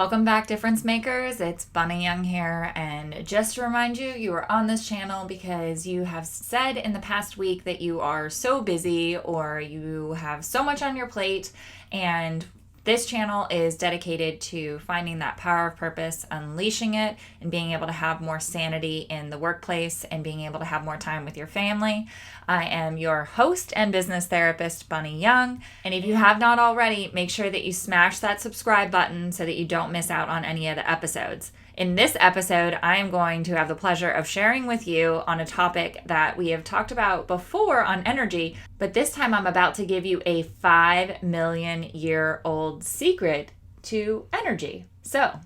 Welcome back, difference makers. It's Bunny Young here, and just to remind you, you are on this channel because you have said in the past week that you are so busy or you have so much on your plate, and this channel is dedicated to finding that power of purpose, unleashing it, and being able to have more sanity in the workplace and being able to have more time with your family. I am your host and business therapist, Bunny Young. And if you have not already, make sure that you smash that subscribe button so that you don't miss out on any of the episodes. In this episode, I am going to have the pleasure of sharing with you on a topic that we have talked about before on energy, but this time I'm about to give you a 5 million year old secret to energy. So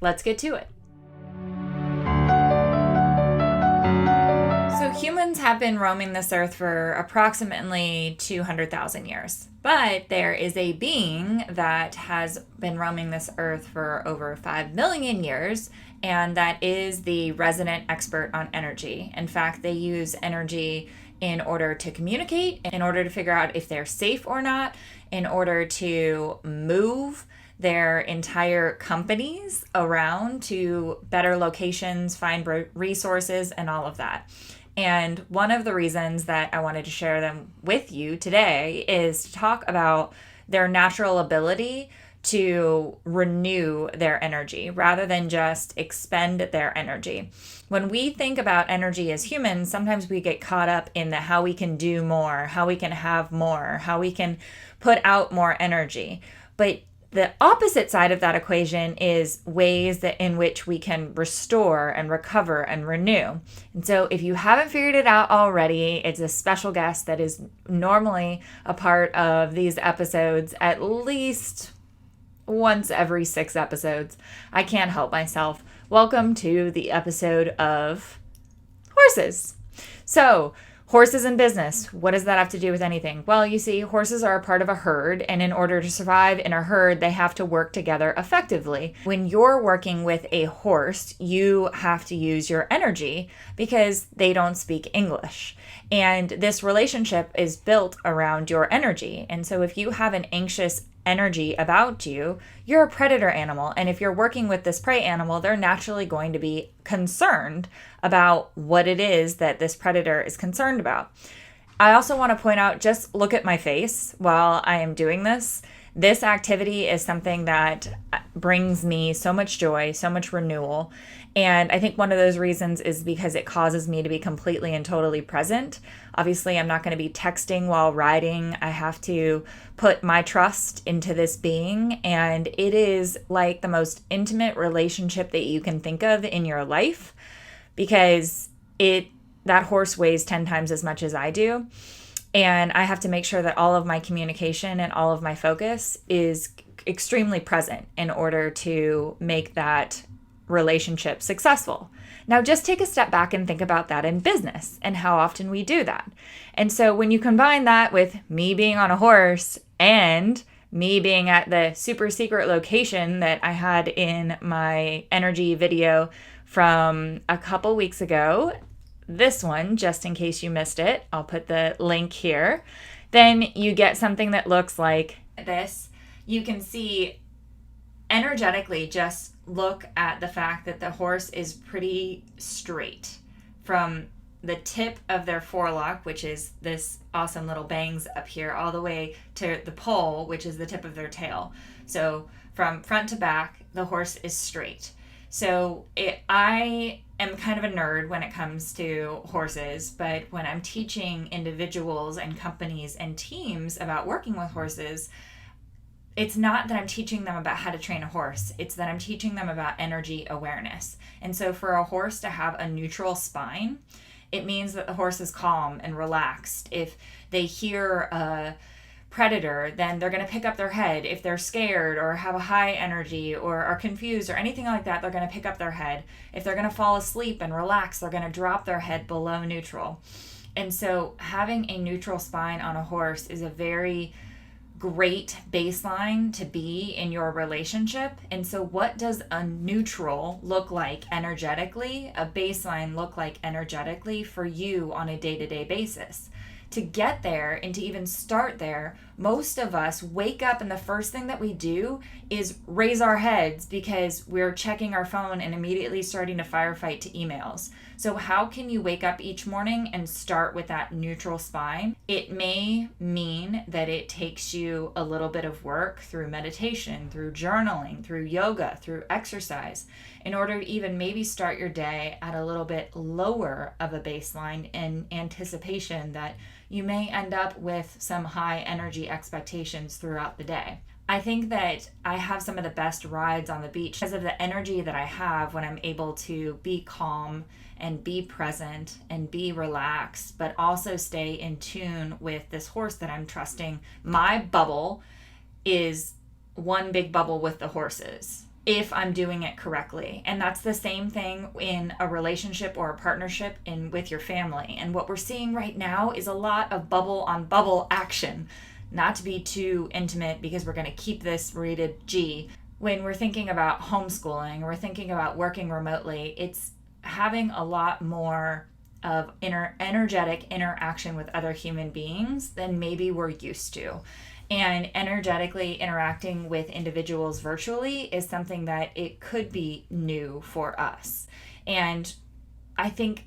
let's get to it. So humans have been roaming this earth for approximately 200,000 years, but there is a being that has been roaming this earth for over 5 million years, and that is the resident expert on energy. In fact, they use energy in order to communicate, in order to figure out if they're safe or not, in order to move their entire companies around to better locations, find resources, and all of that. And one of the reasons that I wanted to share them with you today is to talk about their natural ability to renew their energy rather than just expend their energy. When we think about energy as humans, sometimes we get caught up in the how we can do more, how we can have more, how we can put out more energy. But the opposite side of that equation is ways that in which we can restore and recover and renew. And so if you haven't figured it out already, it's a special guest that is normally a part of these episodes at least once every 6 episodes. I can't help myself. Welcome to the episode of horses. So, horses in business. What does that have to do with anything? Well, you see, horses are a part of a herd, and in order to survive in a herd, they have to work together effectively. When you're working with a horse, you have to use your energy because they don't speak English. And this relationship is built around your energy. And so if you have an anxious energy about you, you're a predator animal. And if you're working with this prey animal, they're naturally going to be concerned about what it is that this predator is concerned about. I also want to point out, just look at my face while I am doing this. This activity is something that brings me so much joy, so much renewal. And I think one of those reasons is because it causes me to be completely and totally present. Obviously, I'm not going to be texting while riding. I have to put my trust into this being. And it is like the most intimate relationship that you can think of in your life, because that horse weighs 10 times as much as I do. And I have to make sure that all of my communication and all of my focus is extremely present in order to make that relationship successful. Now, just take a step back and think about that in business and how often we do that. And so when you combine that with me being on a horse and me being at the super secret location that I had in my energy video from a couple weeks ago, this one, just in case you missed it, I'll put the link here, then you get something that looks like this. You can see energetically, just look at the fact that the horse is pretty straight from the tip of their forelock, which is this awesome little bangs up here, all the way to the poll, which is the tip of their tail. So from front to back, the horse is straight. So I am kind of a nerd when it comes to horses, but when I'm teaching individuals and companies and teams about working with horses, it's not that I'm teaching them about how to train a horse. It's that I'm teaching them about energy awareness. And so for a horse to have a neutral spine, it means that the horse is calm and relaxed. If they hear a predator, then they're going to pick up their head. If they're scared or have a high energy or are confused or anything like that, they're going to pick up their head. If they're going to fall asleep and relax, they're going to drop their head below neutral. And so having a neutral spine on a horse is a very great baseline to be in your relationship. And so what does a neutral look like energetically, a baseline look like energetically for you on a day-to-day basis? To get there and to even start there, Most of us wake up and the first thing that we do is raise our heads because we're checking our phone and immediately starting to firefight to emails. So how can you wake up each morning and start with that neutral spine? It may mean that it takes you a little bit of work through meditation, through journaling, through yoga, through exercise, in order to even maybe start your day at a little bit lower of a baseline in anticipation that you may end up with some high energy expectations throughout the day. I think that I have some of the best rides on the beach because of the energy that I have when I'm able to be calm and be present and be relaxed, but also stay in tune with this horse that I'm trusting. My bubble is one big bubble with the horses if I'm doing it correctly. And that's the same thing in a relationship or a partnership with your family. And what we're seeing right now is a lot of bubble on bubble action. Not to be too intimate because we're going to keep this rated G. When we're thinking about homeschooling, or we're thinking about working remotely, it's having a lot more of energetic interaction with other human beings than maybe we're used to. And energetically interacting with individuals virtually is something that it could be new for us. And I think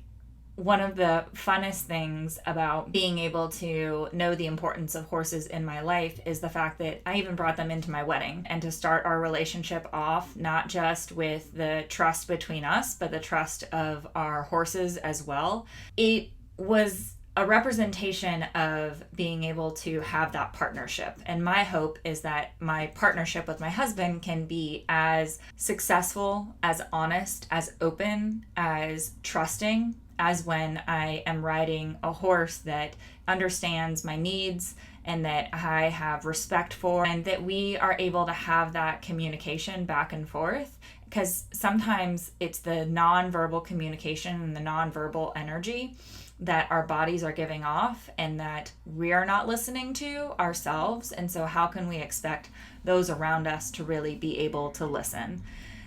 one of the funnest things about being able to know the importance of horses in my life is the fact that I even brought them into my wedding, and to start our relationship off not just with the trust between us, but the trust of our horses as well. It was a representation of being able to have that partnership. And my hope is that my partnership with my husband can be as successful, as honest, as open, as trusting as when I am riding a horse that understands my needs and that I have respect for, and that we are able to have that communication back and forth. Because sometimes it's the nonverbal communication and the nonverbal energy that our bodies are giving off and that we are not listening to ourselves. And so how can we expect those around us to really be able to listen?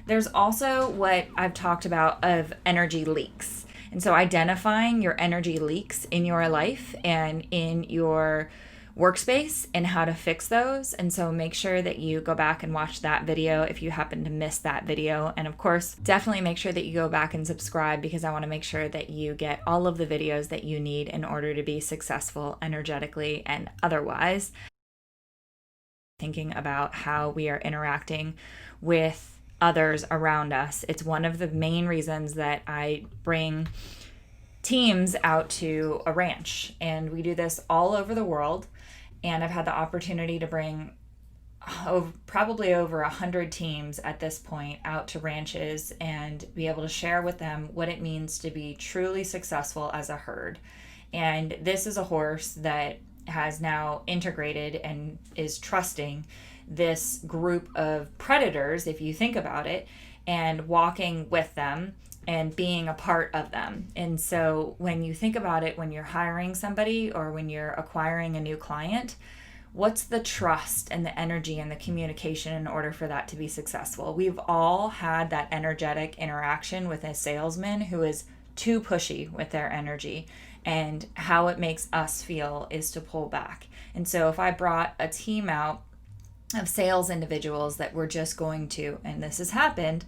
There's also what I've talked about of energy leaks. And so identifying your energy leaks in your life and in your workspace and how to fix those. And so make sure that you go back and watch that video if you happen to miss that video. And of course, definitely make sure that you go back and subscribe, because I want to make sure that you get all of the videos that you need in order to be successful energetically and otherwise. Thinking about how we are interacting with others around us. It's one of the main reasons that I bring teams out to a ranch, and we do this all over the world. And I've had the opportunity to bring probably over 100 teams at this point out to ranches and be able to share with them what it means to be truly successful as a herd. And this is a horse that has now integrated and is trusting this group of predators, if you think about it, and walking with them and being a part of them. And so when you think about it, when you're hiring somebody or when you're acquiring a new client, what's the trust and the energy and the communication in order for that to be successful? We've all had that energetic interaction with a salesman who is too pushy with their energy, and how it makes us feel is to pull back. And so if I brought a team out of sales individuals that were just going to, and this has happened,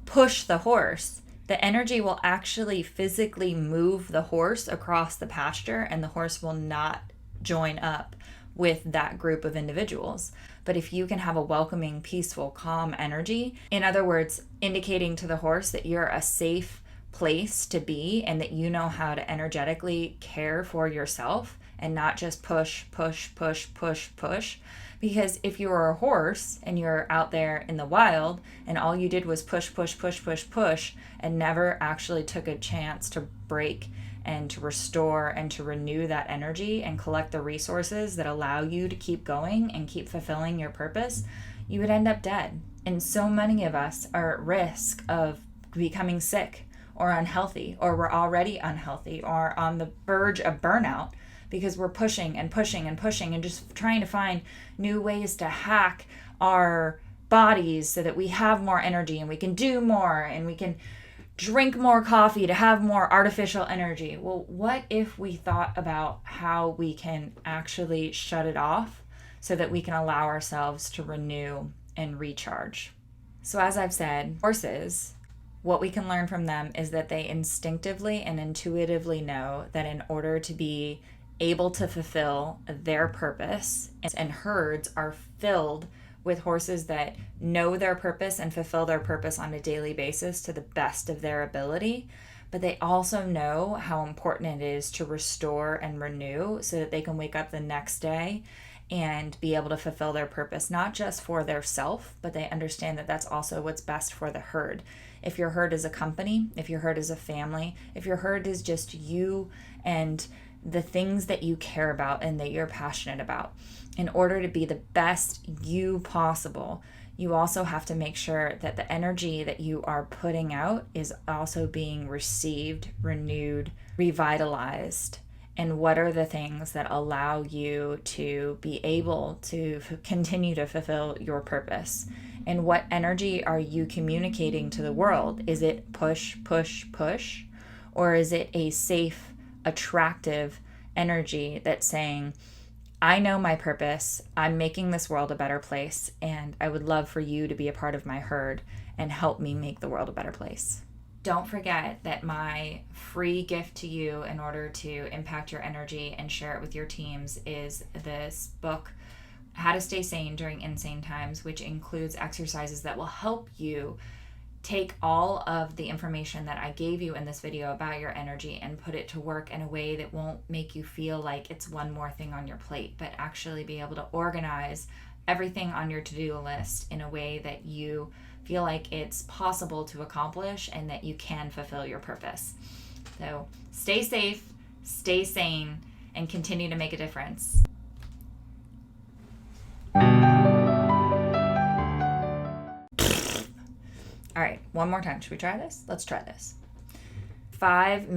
push the horse, the energy will actually physically move the horse across the pasture, and the horse will not join up with that group of individuals. But if you can have a welcoming, peaceful, calm energy, in other words, indicating to the horse that you're a safe place to be and that you know how to energetically care for yourself and not just push, push, push, push, push. Because if you were a horse and you're out there in the wild and all you did was push, push, push, push, push, and never actually took a chance to break and to restore and to renew that energy and collect the resources that allow you to keep going and keep fulfilling your purpose, you would end up dead. And so many of us are at risk of becoming sick or unhealthy, or we're already unhealthy or on the verge of burnout, because we're pushing and pushing and pushing and just trying to find new ways to hack our bodies so that we have more energy and we can do more and we can drink more coffee to have more artificial energy. Well, what if we thought about how we can actually shut it off so that we can allow ourselves to renew and recharge. So as I've said, horses, what we can learn from them is that they instinctively and intuitively know that in order to be able to fulfill their purpose, and herds are filled with horses that know their purpose and fulfill their purpose on a daily basis to the best of their ability, but they also know how important it is to restore and renew so that they can wake up the next day and be able to fulfill their purpose, not just for their self, but they understand that that's also what's best for the herd. If your herd is a company, if your herd is a family, if your herd is just you and the things that you care about and that you're passionate about, in order to be the best you possible, you also have to make sure that the energy that you are putting out is also being received, renewed, revitalized. And what are the things that allow you to be able to continue to fulfill your purpose? And what energy are you communicating to the world? Is it push, push, push? Or is it a safe, attractive energy that's saying, I know my purpose, I'm making this world a better place, and I would love for you to be a part of my herd and help me make the world a better place. Don't forget that my free gift to you in order to impact your energy and share it with your teams is this book, How to Stay Sane During Insane Times, which includes exercises that will help you take all of the information that I gave you in this video about your energy and put it to work in a way that won't make you feel like it's one more thing on your plate, but actually be able to organize everything on your to-do list in a way that you feel like it's possible to accomplish and that you can fulfill your purpose. So stay safe, stay sane, and continue to make a difference. All right, one more time. Should we try this? Let's try this. 5